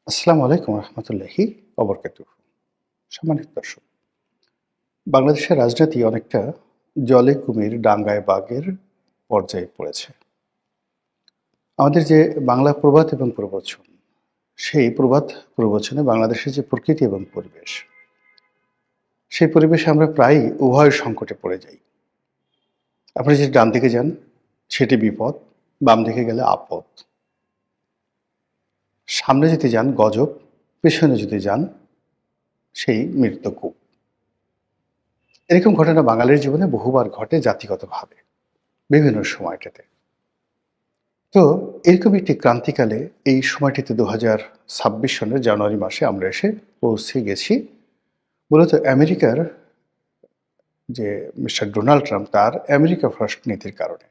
আসসালামু আলাইকুম রহমতুল্লাহি অবরকাতুহ। সম্মানিত দর্শক, বাংলাদেশের রাজনীতি অনেকটা জলে কুমির ডাঙ্গায় বাঘের পর্যায়ে পড়েছে। আমাদের যে বাংলা প্রবাদ এবং প্রবচন, সেই প্রবাদ প্রবচনে বাংলাদেশের যে প্রকৃতি এবং পরিবেশ, সেই পরিবেশে আমরা প্রায়ই উভয় সংকটে পড়ে যাই। আপনি যদি ডান দিকে যান সেটি বিপদ, বাম দিকে গেলে আপদ। সামনে যদি যান গজব, পেছনে যদি যান সেই মৃত্যুকূপ। এরকম ঘটনা বাঙালির জীবনে বহুবার ঘটে জাতিগতভাবে বিভিন্ন সময়টাতে। তো এরকম একটি ক্রান্তিকালে এই সময়টিতে 2026 সনের জানুয়ারি মাসে আমরা এসে পৌঁছে গেছি মূলত আমেরিকার যে মিস্টার ডোনাল্ড ট্রাম্প তার আমেরিকা ফার্স্ট নীতির কারণে।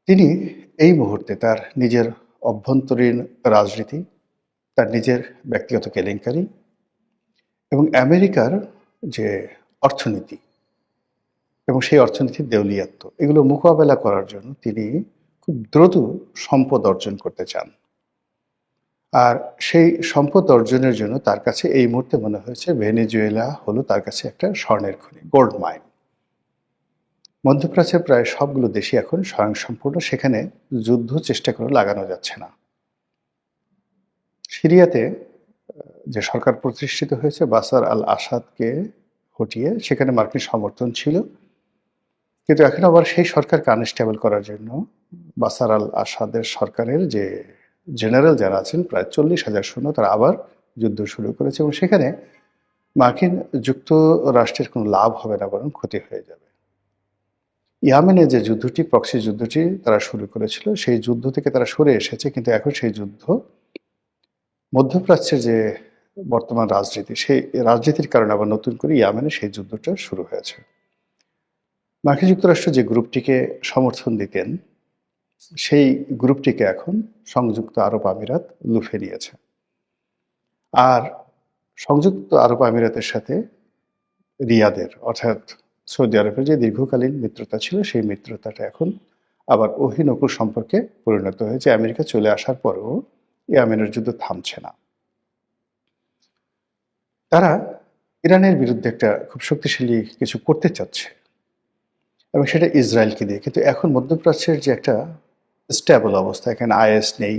তিনি এই মুহূর্তে তার নিজের অভ্যন্তরীণ রাজনীতি, তার নিজের ব্যক্তিগত কেলেঙ্কারি এবং আমেরিকার যে অর্থনীতি এবং সেই অর্থনীতির দেউলিয়াত্ব, এগুলো মোকাবেলা করার জন্য তিনি খুব দ্রুত সম্পদ অর্জন করতে চান। আর সেই সম্পদ অর্জনের জন্য তার কাছে এই মুহূর্তে মনে হয়েছে ভেনেজুয়েলা হলো তার কাছে একটা স্বর্ণের খনি, গোল্ড মাইন। মধ্যপ্রাচ্যের প্রায় সবগুলো দেশই এখন স্বয়ংসম্পূর্ণ, সেখানে যুদ্ধ চেষ্টা করে লাগানো যাচ্ছে না। সিরিয়াতে যে সরকার প্রতিষ্ঠিত হয়েছে বাশার আল আসাদকে হটিয়ে, সেখানে মার্কিন সমর্থন ছিল, কিন্তু এখন আবার সেই সরকারকে আনস্টেবল করার জন্য বাশার আল আসাদের সরকারের যে জেনারেল যারা আছেন প্রায় 40,000 সৈন্য, তারা আবার যুদ্ধ শুরু করেছে এবং সেখানে মার্কিন যুক্তরাষ্ট্রের কোনো লাভ হবে না, বরং ক্ষতি হয়ে যাবে। ইয়ামেনে যে যুদ্ধটি, প্রক্সি যুদ্ধটি তারা শুরু করেছিল, সেই যুদ্ধ থেকে তারা সরে এসেছে, কিন্তু এখন সেই যুদ্ধ মধ্যপ্রাচ্যের যে বর্তমান রাজনীতি, সেই রাজনীতির কারণে আবার নতুন করে ইয়ামেনে সেই যুদ্ধটা শুরু হয়েছে। মার্কিন যুক্তরাষ্ট্র যে গ্রুপটিকে সমর্থন দিতেন, সেই গ্রুপটিকে এখন সংযুক্ত আরব আমিরাত লুফে নিয়েছে। আর সংযুক্ত আরব আমিরাতের সাথে রিয়াদের অর্থাৎ সৌদি আরবের যে দীর্ঘকালীন মিত্রতা ছিল, সেই মিত্রতাটা এখন আবার অহিনকুর সম্পর্কে পরিণত হয়েছে। আমেরিকা চলে আসার পরেও ইয়েমেনের যুদ্ধ থামছে না। তারা ইরানের বিরুদ্ধে একটা খুব শক্তিশালী কিছু করতে চাচ্ছে এবং সেটা ইসরায়েলকে দিয়ে। কিন্তু এখন মধ্যপ্রাচ্যের যে একটা স্ট্যাবল অবস্থা, এখানে আইএস নেই,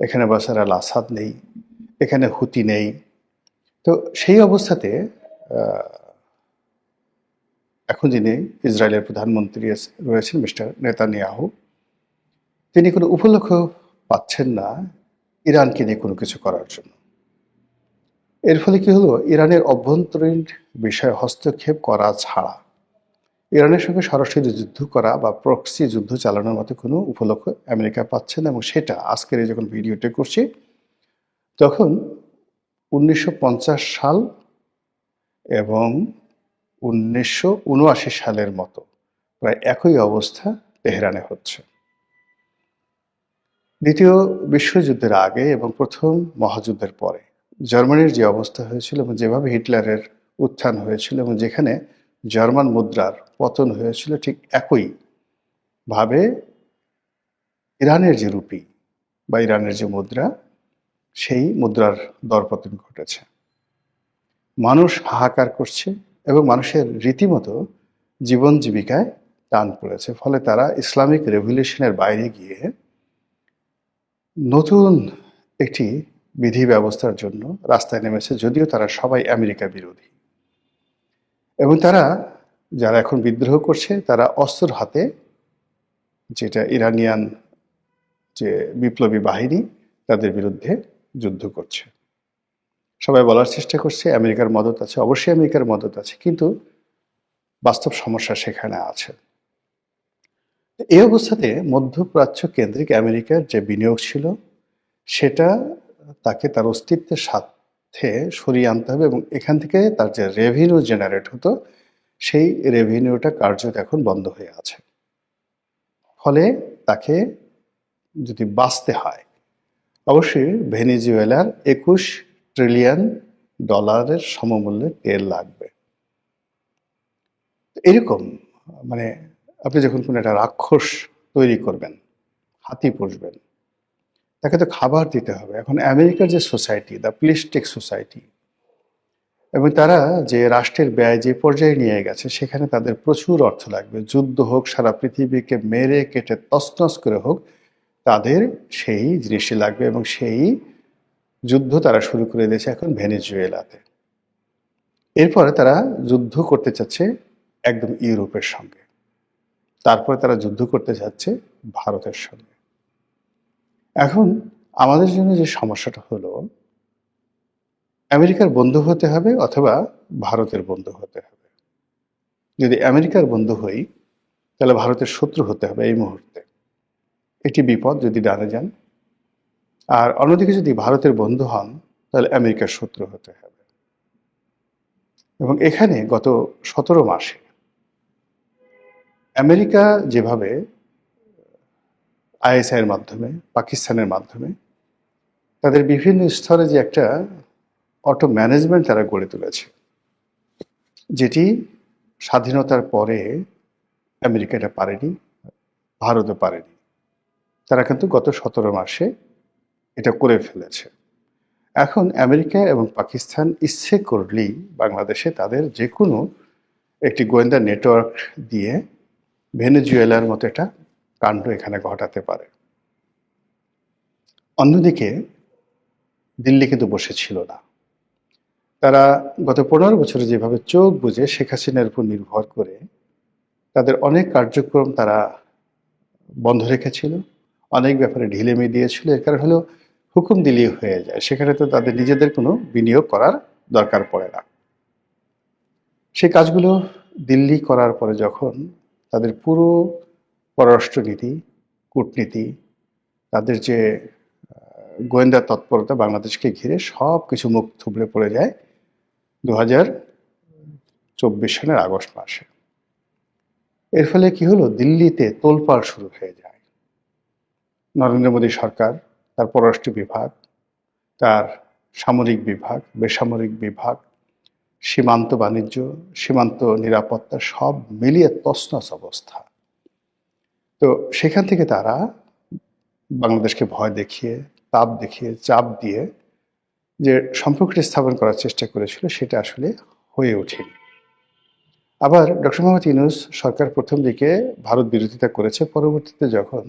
এখানে বাশার আল আসাদ নেই, এখানে হুতি নেই। তো সেই অবস্থাতে এখন যিনি ইসরায়েলের প্রধানমন্ত্রী রয়েছেন মিস্টার নেতানিয়াহু, তিনি কোনো উপলক্ষ পাচ্ছেন না ইরানকে নিয়ে কোনো কিছু করার জন্য। এর ফলে কি হলো, ইরানের অভ্যন্তরীণ বিষয়ে হস্তক্ষেপ করা ছাড়া ইরানের সঙ্গে সরাসরি যুদ্ধ করা বা প্রক্সি যুদ্ধ চালানোর মতো কোনো উপলক্ষ আমেরিকা পাচ্ছে না। এবং সেটা আজকের এই যখন ভিডিওটা করছি, তখন 1950 সাল এবং 1979 সালের মতো প্রায় একই অবস্থা তেহরানে হচ্ছে। দ্বিতীয় বিশ্বযুদ্ধের আগে এবং প্রথম মহাযুদ্ধের পরে জার্মানির যে অবস্থা হয়েছিল এবং যেভাবে হিটলারের উত্থান হয়েছিল এবং যেখানে জার্মান মুদ্রার পতন হয়েছিল, ঠিক একইভাবে ইরানের যে রুপি বা ইরানের যে মুদ্রা, সেই মুদ্রার দরপতন ঘটেছে। মানুষ হাহাকার করছে এবং মানুষের রীতিমতো জীবন জীবিকায় টান পড়েছে। ফলে তারা ইসলামিক রেভলিউশনের বাইরে গিয়ে নতুন একটি বিধি ব্যবস্থার জন্য রাস্তায় নেমেছে, যদিও তারা সবাই আমেরিকা বিরোধী। এবং তারা যারা এখন বিদ্রোহ করছে, তারা অস্ত্র হাতে, যেটা ইরানিয়ান যে বিপ্লবী বাহিনী, তাদের বিরুদ্ধে যুদ্ধ করছে। সবাই বলার চেষ্টা করছে আমেরিকার মদত আছে, অবশ্যই আমেরিকার মদত আছে, কিন্তু বাস্তব সমস্যা সেখানে আছে। এই অবস্থাতে মধ্যপ্রাচ্য কেন্দ্রিক আমেরিকার যে বিনিয়োগ ছিল, সেটা তাকে তার অস্তিত্বের সাথে সরিয়ে আনতে হবে এবং এখান থেকে তার যে রেভিনিউ জেনারেট হতো, সেই রেভিনিউটা কার্যত এখন বন্ধ হয়ে আছে। ফলে তাকে যদি বাঁচতে হয়, অবশ্যই ভেনেজুয়েলার 21 ট্রিলিয়ন ডলারের সমমূল্যের তেল লাগবে। এরকম মানে আপনি যখন কোনো একটা রাক্ষস তৈরি করবেন, হাতি পুষবেন, তাকে তো খাবার দিতে হবে। এখন আমেরিকার যে সোসাইটি, দ্য প্লিস্টিক সোসাইটি, এবং তারা যে রাষ্ট্রের ব্যয় যে পর্যায়ে নিয়ে গেছে, সেখানে তাদের প্রচুর অর্থ লাগবে। যুদ্ধ হোক, সারা পৃথিবীকে মেরে কেটে তছনছ করে হোক, তাদের সেই জিনিসটি লাগবে, এবং সেই যুদ্ধ তারা শুরু করে দিয়েছে এখন ভেনেজুয়েলাতে। এরপরে তারা যুদ্ধ করতে চাচ্ছে একদম ইউরোপের সঙ্গে, তারপরে তারা যুদ্ধ করতে যাচ্ছে ভারতের সঙ্গে। এখন আমাদের জন্য যে সমস্যাটা হলো, আমেরিকার বন্ধু হতে হবে অথবা ভারতের বন্ধু হতে হবে। যদি আমেরিকার বন্ধু হই, তাহলে ভারতের শত্রু হতে হবে এই মুহূর্তে। এটি বিপদ যদি ডানে যান। আর অন্যদিকে যদি ভারতের বন্ধু হন, তাহলে আমেরিকার শত্রু হতে হবে। এবং এখানে গত 17 মাসে আমেরিকা যেভাবে আইএসআই এর মাধ্যমে, পাকিস্তানের মাধ্যমে তাদের বিভিন্ন স্তরে যে একটা অটো ম্যানেজমেন্ট তারা গড়ে তুলেছে, যেটি স্বাধীনতার পরে আমেরিকা এটা পারেনি, ভারতও পারেনি। তারা কিন্তু গত 17 মাসে এটা করে ফেলেছে। এখন আমেরিকা এবং পাকিস্তান ইচ্ছে করলেই বাংলাদেশে তাদের যে কোনো একটি গোয়েন্দা নেটওয়ার্ক দিয়ে ভেনেজুয়েলার মতো একটা কাণ্ড এখানে ঘটাতে পারে। অন্যদিকে দিল্লি কিন্তু বসেছিল না। তারা গত 15 বছরে যেভাবে চোখ বুজে শেখ হাসিনার উপর নির্ভর করে তাদের অনেক কার্যক্রম তারা বন্ধ রেখেছিল, অনেক ব্যাপারে ঢিলেমি দিয়েছিল। এর কারণ হলো হুকুম দিলেই হয়ে যায়, সেখানে তো তাদের নিজেদের কোনো বিনিয়োগ করার দরকার পড়ে না। সেই কাজগুলো দিল্লি করার পরে যখন তাদের পুরো পররাষ্ট্রনীতি, কূটনীতি, তাদের যে গোয়েন্দা তৎপরতা বাংলাদেশকে ঘিরে সব কিছু মুখ থুবড়ে পড়ে যায় 2024 সালের আগস্ট মাসে। এর ফলে কি হলো, দিল্লিতে তোলপাড় শুরু হয়ে যায়। নরেন্দ্র মোদী সরকার, তার পররাষ্ট্র বিভাগ, তার সামরিক বিভাগ, বেসামরিক বিভাগ, সীমান্ত বাণিজ্য, সীমান্ত নিরাপত্তা সব মিলিয়ে তছনছ অবস্থা। তো সেখান থেকে তারা বাংলাদেশকে ভয় দেখিয়ে, তাপ দেখিয়ে, চাপ দিয়ে যে সম্পর্কটি স্থাপন করার চেষ্টা করেছিল, সেটা আসলে হয়ে ওঠেনি। আবার ডক্টর মোহাম্মদ ইউনূস সরকার প্রথম দিকে ভারত বিরোধিতা করেছে, পরবর্তীতে যখন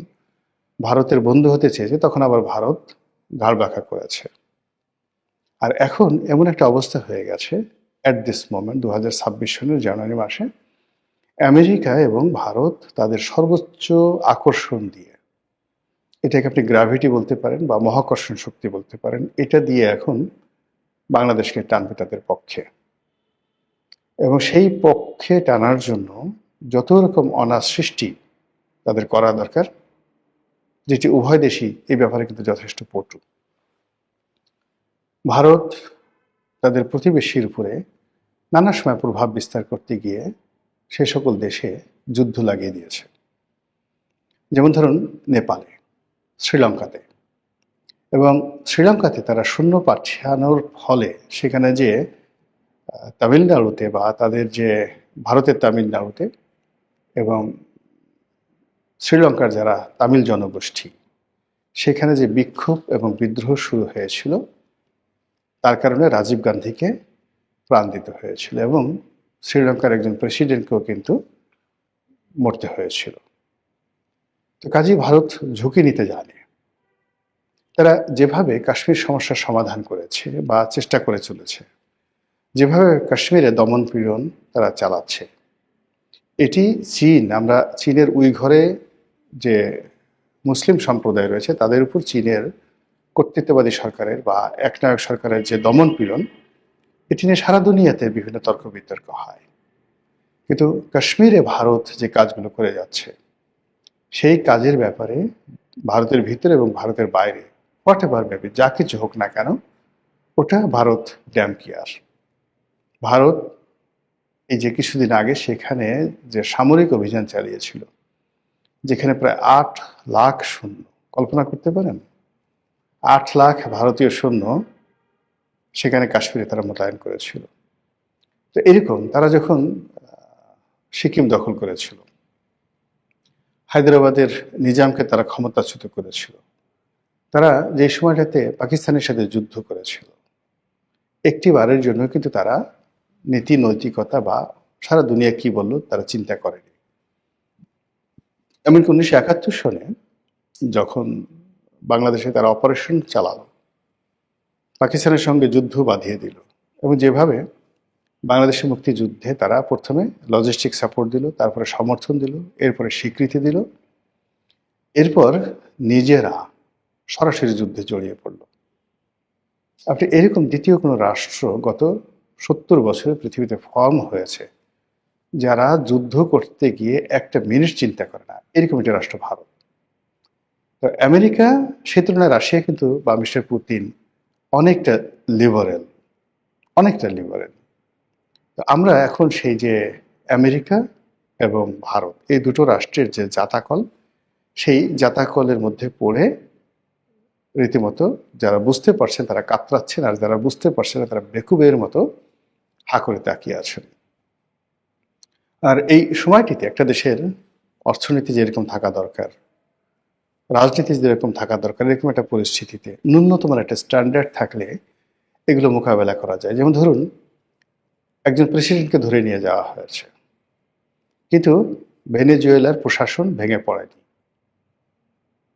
ভারতের বন্ধু হতে চেয়েছে তখন আবার ভারত ঘাড় বাঁকা করেছে। আর এখন এমন একটা অবস্থা হয়ে গেছে অ্যাট দিস মোমেন্ট 2026 সালের জানুয়ারি মাসে, আমেরিকা এবং ভারত তাদের সর্বোচ্চ আকর্ষণ দিয়ে, এটাকে আপনি গ্র্যাভিটি বলতে পারেন বা মহাকর্ষণ শক্তি বলতে পারেন, এটা দিয়ে এখন বাংলাদেশকে টানবে তাদের পক্ষে। এবং সেই পক্ষে টানার জন্য যত রকম অনার সৃষ্টি তাদের করা দরকার, যেটি উভয় দেশই এই ব্যাপারে কিন্তু যথেষ্ট পটু। ভারত তাদের প্রতিবেশীর উপরে নানা সময় প্রভাব বিস্তার করতে গিয়ে সে সকল দেশে যুদ্ধ লাগিয়ে দিয়েছে। যেমন ধরুন নেপালে, শ্রীলঙ্কাতে। এবং শ্রীলঙ্কাতে তারা সৈন্য পাঠানোর ফলে সেখানে যে তামিলনাড়ুতে বা তাদের যে ভারতের তামিলনাড়ুতে এবং শ্রীলঙ্কার যারা তামিল জনগোষ্ঠী, সেখানে যে বিক্ষোভ এবং বিদ্রোহ শুরু হয়েছিল, তার কারণে রাজীব গান্ধীকে প্রাণ দিতে হয়েছিল এবং শ্রীলঙ্কার একজন প্রেসিডেন্টকেও কিন্তু মরতে হয়েছিল। তো কাজেই ভারত ঝুঁকি নিতে জানে। তারা যেভাবে কাশ্মীর সমস্যার সমাধান করেছে বা চেষ্টা করে চলেছে, যেভাবে কাশ্মীরে দমন পীড়ন তারা চালাচ্ছে, এটি চীন, আমরা চীনের উইঘরে যে মুসলিম সম্প্রদায় রয়েছে তাদের উপর চীনের কর্তৃত্ববাদী সরকারের বা একনায়ক সরকারের যে দমন পীড়ন, এটি নিয়ে সারা দুনিয়াতে বিভিন্ন তর্ক বিতর্ক হয়। কিন্তু কাশ্মীরে ভারত যে কাজগুলো করে যাচ্ছে, সেই কাজের ব্যাপারে ভারতের ভিতরে এবং ভারতের বাইরে হোয়াট এভার মেবি যা কিছু হোক না কেন, ওটা ভারত ড্যাম কেয়ার। ভারত এই যে কিছুদিন আগে সেখানে যে সামরিক অভিযান চালিয়েছিল, যেখানে প্রায় 8 লাখ সৈন্য, কল্পনা করতে পারেন, 8 লাখ ভারতীয় সৈন্য সেখানে কাশ্মীরে তারা মোতায়েন করেছিল। তো এরকম তারা যখন সিকিম দখল করেছিল, হায়দ্রাবাদের নিজামকে তারা ক্ষমতাচ্যুত করেছিল, তারা যে সময়টাতে পাকিস্তানের সাথে যুদ্ধ করেছিল, একটি বারের জন্য কিন্তু তারা নীতি নৈতিকতা বা সারা দুনিয়া কি বলল তারা চিন্তা করেনি। এমনকি 1971 সনে যখন বাংলাদেশে তারা অপারেশন চালালো, পাকিস্তানের সঙ্গে যুদ্ধ বাঁধিয়ে দিল, এবং যেভাবে বাংলাদেশের মুক্তিযুদ্ধে তারা প্রথমে লজিস্টিক সাপোর্ট দিল, তারপরে সমর্থন দিল, এরপরে স্বীকৃতি দিল, এরপর নিজেরা সরাসরি যুদ্ধে জড়িয়ে পড়ল। আপনি এরকম দ্বিতীয় কোনো রাষ্ট্র গত 70 বছরে পৃথিবীতে ফর্ম হয়েছে যারা যুদ্ধ করতে গিয়ে একটা মিনিট চিন্তা করে না, এরকম একটা রাষ্ট্র ভারত। তো আমেরিকা সে তুলনায় রাশিয়া কিন্তু বা মিস্টার পুতিন অনেকটা লিবারেল, অনেকটা লিবারেল। তো আমরা এখন সেই যে আমেরিকা এবং ভারত এই দুটো রাষ্ট্রের যে জাতাকল, সেই জাতাকলের মধ্যে পড়ে রীতিমতো যারা বুঝতে পারছেন তারা কাতরাচ্ছেন, আর যারা বুঝতে পারছেন না তারা বেকুবের মতো হা করে তাকিয়ে আছেন। আর এই সময়টিতে একটা দেশের অর্থনীতি যেরকম থাকা দরকার, রাজনীতি যেরকম থাকা দরকার, এরকম একটা পরিস্থিতিতে ন্যূনতম একটা স্ট্যান্ডার্ড থাকলে এগুলো মোকাবেলা করা যায়। যেমন ধরুন, একজন প্রেসিডেন্টকে ধরে নিয়ে যাওয়া হয়েছে, কিন্তু ভেনেজুয়েলার প্রশাসন ভেঙে পড়েনি।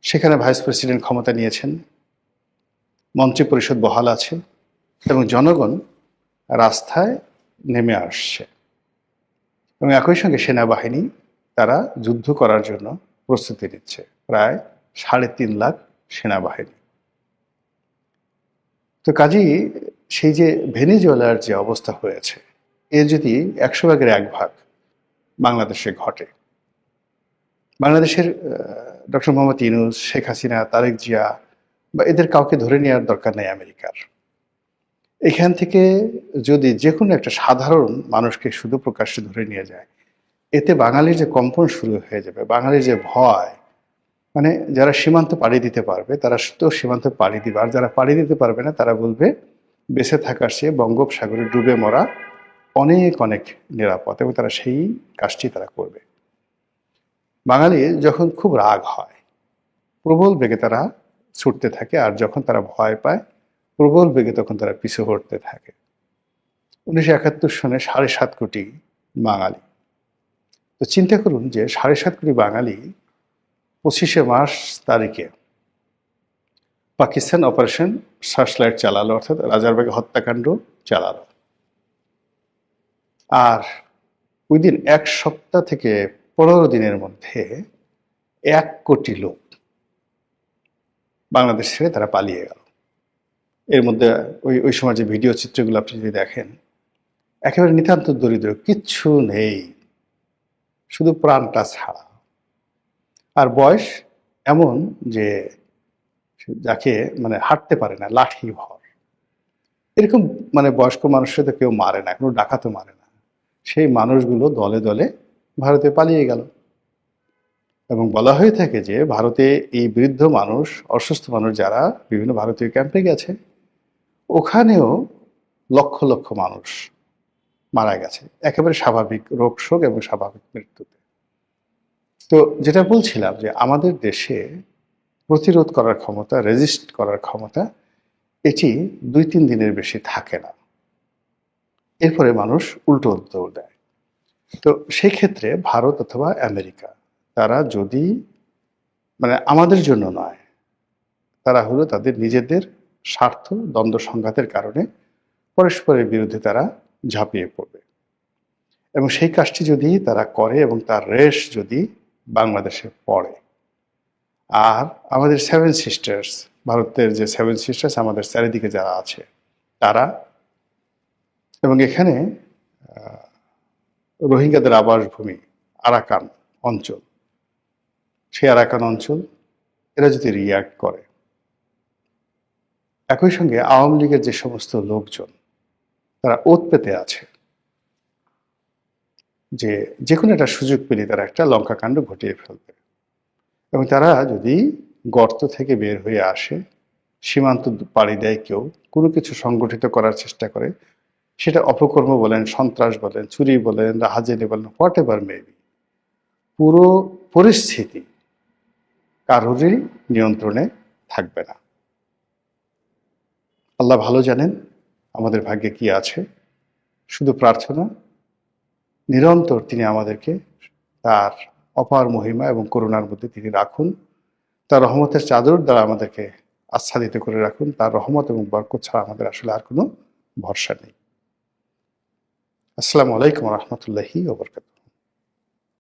সেখানে ভাইস প্রেসিডেন্ট ক্ষমতা নিয়েছেন, মন্ত্রী পরিষদ বহাল আছে, এবং জনগণ রাস্তায় নেমে আসছে, এবং একই সঙ্গে সেনাবাহিনী তারা যুদ্ধ করার জন্য প্রস্তুতি নিচ্ছে, প্রায় 3.5 লাখ সেনাবাহিনী। তো কাজেই সেই যে ভেনেজুয়েলার যে অবস্থা হয়েছে, এর যদি 100 ভাগের 1 ভাগ বাংলাদেশে ঘটে, বাংলাদেশের ডক্টর মোহাম্মদ ইউনূস, শেখ হাসিনা, তারেক জিয়া বা এদের কাউকে ধরে নেওয়ার দরকার নেই আমেরিকার। এখান থেকে যদি যে কোনো একটা সাধারণ মানুষকে শুধু প্রকাশ্যে ধরে নিয়ে যায়, এতে বাঙালির যে কম্পন শুরু হয়ে যাবে, বাঙালির যে ভয়, মানে যারা সীমান্ত পাড়ি দিতে পারবে তারা তো সীমান্ত পাড়ি দিবে, আর যারা পাড়ি দিতে পারবে না তারা বলবে বেঁচে থাকার চেয়ে বঙ্গোপসাগরে ডুবে মরা অনেক অনেক নিরাপদ, এবং তারা সেই কাজটি তারা করবে। বাঙালি যখন খুব রাগ হয় প্রবল বেগে তারা ছুটতে থাকে, আর যখন তারা ভয় পায় প্রবল বেগে তখন তারা পিছু হটতে থাকে। 1971 সনে 7.5 কোটি বাঙালি। তো চিন্তা করুন যে 7.5 কোটি বাঙালি 25শে মার্চ তারিখে পাকিস্তান অপারেশন সার্চলাইট চালালো, অর্থাৎ রাজারবাগে হত্যাকাণ্ড চালালো, আর উইদিন 1 সপ্তাহ থেকে 15 দিনের মধ্যে 1 কোটি লোক বাংলাদেশ ছেড়ে তারা পালিয়ে গেল। এর মধ্যে ওই সময় যে ভিডিও চিত্রগুলো আপনি যদি দেখেন, একেবারে নিতান্ত দরিদ্র, কিচ্ছু নেই, শুধু প্রাণটা ছাড়া। আর বয়স এমন যে যাকে মানে হাঁটতে পারে না, লাঠি ভর, এরকম মানে বয়স্ক মানুষরা তো কেউ মারে না, কোনো ডাকাতও মারে না। সেই মানুষগুলো দলে দলে ভারতে পালিয়ে গেল, এবং বলা হয়ে থাকে যে ভারতে এই বৃদ্ধ মানুষ, অসুস্থ মানুষ যারা বিভিন্ন ভারতীয় ক্যাম্পে গেছে, ওখানেও লক্ষ লক্ষ মানুষ মারা গেছে একেবারে স্বাভাবিক রোগ শোক এবং স্বাভাবিক মৃত্যুতে। তো যেটা বলছিলাম যে আমাদের দেশে প্রতিরোধ করার ক্ষমতা, রেজিস্ট করার ক্ষমতা, এটি 2-3 দিনের বেশি থাকে না, এরপরে মানুষ উল্টো দৌড় দেয়। তো সেই ক্ষেত্রে ভারত অথবা আমেরিকা তারা যদি মানে আমাদের জন্য নয়, তারা হলো তাদের নিজেদের স্বার্থ দ্বন্দ্ব সংঘাতের কারণে পরস্পরের বিরুদ্ধে তারা ঝাঁপিয়ে পড়বে, এবং সেই কাজটি যদি তারা করে এবং তার রেশ যদি বাংলাদেশে পড়ে, আর আমাদের 7 সিস্টার্স, ভারতের যে 7 সিস্টার্স আমাদের চারিদিকে যারা আছে তারা, এবং এখানে রোহিঙ্গাদের আবাসভূমি আরাকান অঞ্চল, সেই আরাকান অঞ্চল এরা যদি রিয়াক্ট করে, একই সঙ্গে আওয়ামী লীগের যে সমস্ত লোকজন তারা ওত পেতে আছে যে যে কোনো একটা সুযোগ পেলে তারা একটা লঙ্কাকাণ্ড ঘটিয়ে ফেলবে, এবং তারা যদি গর্ত থেকে বের হয়ে আসে, সীমান্ত পাড়ি দেয়, কেউ কোনো কিছু সংগঠিত করার চেষ্টা করে, সেটা অপকর্ম বলেন, সন্ত্রাস বলেন, চুরি বলেন, রাহাজানি বলেন, হোয়াট এভার মেবি, পুরো পরিস্থিতি কারোরই নিয়ন্ত্রণে থাকবে না। আল্লাহ ভালো জানেন আমাদের ভাগ্যে কি আছে। শুধু প্রার্থনা, নিরন্তর তিনি আমাদেরকে তার অপার মহিমা এবং করুণার মধ্যে তিনি রাখুন। তার রহমতের চাদর দ্বারা আমাদেরকে আচ্ছাদিত করে রাখুন। তার রহমত এবং বরকত ছাড়া আমাদের আসলে আর কোনো ভরসা নেই। আসসালামু আলাইকুম রহমতুল্লাহি ওয়া বারাকাতুহু।